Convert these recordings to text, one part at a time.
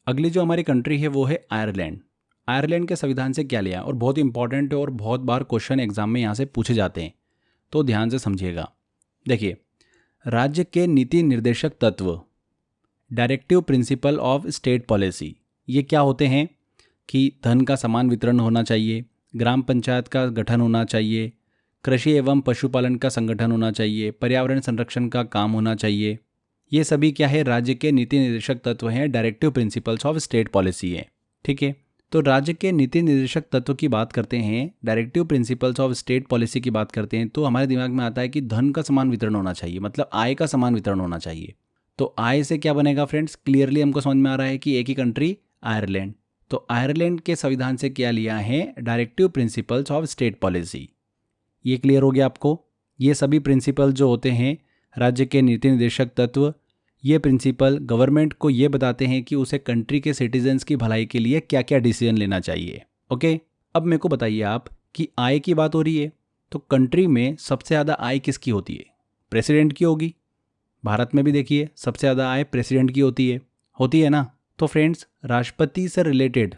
अगली जो हमारी कंट्री है वो है आयरलैंड। आयरलैंड के संविधान से क्या लिया, और बहुत इंपॉर्टेंट है और बहुत बार क्वेश्चन एग्जाम में यहाँ से पूछे जाते हैं, तो ध्यान से समझिएगा। देखिए, राज्य के नीति निर्देशक तत्व, directive principle of state policy, ये क्या होते हैं कि धन का समान वितरण होना चाहिए, ग्राम पंचायत का गठन होना चाहिए, कृषि एवं पशुपालन का संगठन होना चाहिए, पर्यावरण संरक्षण का काम होना चाहिए। ये सभी क्या है, राज्य के नीति निर्देशक तत्व हैं, directive principles of state policy है। ठीक है, तो राज्य के नीति निर्देशक तत्व की बात करते हैं, directive principles of state policy की बात करते हैं, तो हमारे दिमाग में आता है कि धन का समान वितरण होना चाहिए, मतलब आय का समान वितरण होना चाहिए। तो आय से क्या बनेगा फ्रेंड्स, क्लियरली हमको समझ में आ रहा है कि एक ही कंट्री आयरलैंड। तो आयरलैंड के संविधान से क्या लिया है, directive principles of state policy. ये क्लियर हो गया आपको। ये सभी प्रिंसिपल जो होते हैं राज्य के नीति निर्देशक तत्व, ये प्रिंसिपल गवर्नमेंट को ये बताते हैं कि उसे कंट्री के सिटीजन्स की भलाई के लिए क्या क्या डिसीजन लेना चाहिए। ओके, अब मेरे को बताइए आप कि आय की बात हो रही है, तो कंट्री में सबसे ज़्यादा आय किसकी होती है, प्रेसिडेंट की होगी। भारत में भी देखिए सबसे ज़्यादा आय प्रेसिडेंट की होती है ना। तो फ्रेंड्स, राष्ट्रपति से रिलेटेड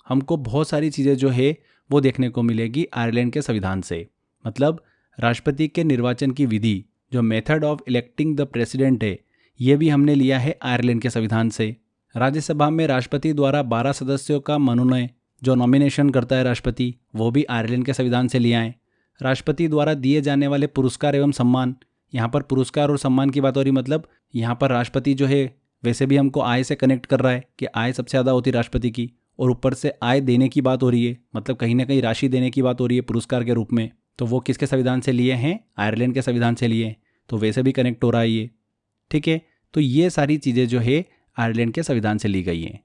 हमको बहुत सारी चीज़ें जो है वो देखने को मिलेगी आयरलैंड के संविधान से। मतलब राष्ट्रपति के निर्वाचन की विधि, जो method of electing the president है, ये भी हमने लिया है आयरलैंड के संविधान से। राज्यसभा में राष्ट्रपति द्वारा 12 सदस्यों का मनोनयन, जो नॉमिनेशन करता है राष्ट्रपति, वो भी आयरलैंड के संविधान से लिया है। राष्ट्रपति द्वारा दिए जाने वाले पुरस्कार एवं सम्मान, यहाँ पर पुरस्कार और सम्मान की बात हो रही, मतलब यहाँ पर राष्ट्रपति जो है वैसे भी हमको आय से कनेक्ट कर रहा है कि आय सबसे ज़्यादा होती है राष्ट्रपति की, और ऊपर से आय देने की बात हो रही है, मतलब कहीं ना कहीं राशि देने की बात हो रही है पुरस्कार के रूप में। तो वो किसके संविधान से लिए हैं, आयरलैंड के संविधान से लिए हैं, तो वैसे भी कनेक्ट हो रहा है ये। ठीक है, तो ये सारी चीज़ें जो है आयरलैंड के संविधान से ली गई हैं।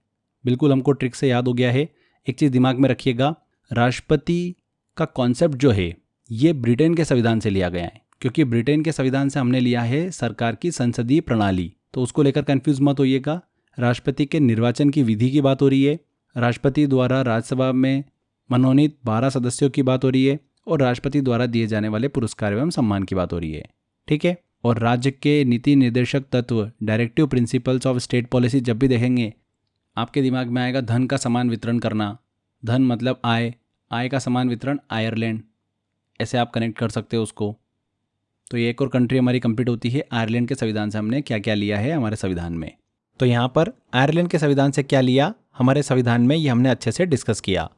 बिल्कुल हमको ट्रिक से याद हो गया है। एक चीज़ दिमाग में रखिएगा, राष्ट्रपति का कॉन्सेप्ट जो है ये ब्रिटेन के संविधान से लिया गया है, क्योंकि ब्रिटेन के संविधान से हमने लिया है सरकार की संसदीय प्रणाली, तो उसको लेकर कंफ्यूज मत होइएगा। राष्ट्रपति के निर्वाचन की विधि की बात हो रही है, राष्ट्रपति द्वारा राज्यसभा में मनोनीत 12 सदस्यों की बात हो रही है, और राष्ट्रपति द्वारा दिए जाने वाले पुरस्कार एवं सम्मान की बात हो रही है। ठीक है, और राज्य के नीति निर्देशक तत्व, directive principles of state policy, जब भी देखेंगे आपके दिमाग में आएगा धन का समान वितरण करना। धन मतलब आय, आय का समान वितरण आयरलैंड, ऐसे आप कनेक्ट कर सकते हो उसको। तो ये एक और कंट्री हमारी कंप्लीट होती है। आयरलैंड के संविधान से हमने क्या क्या लिया है हमारे संविधान में। तो यहाँ पर आयरलैंड के संविधान से क्या लिया हमारे संविधान में, ये हमने अच्छे से डिस्कस किया।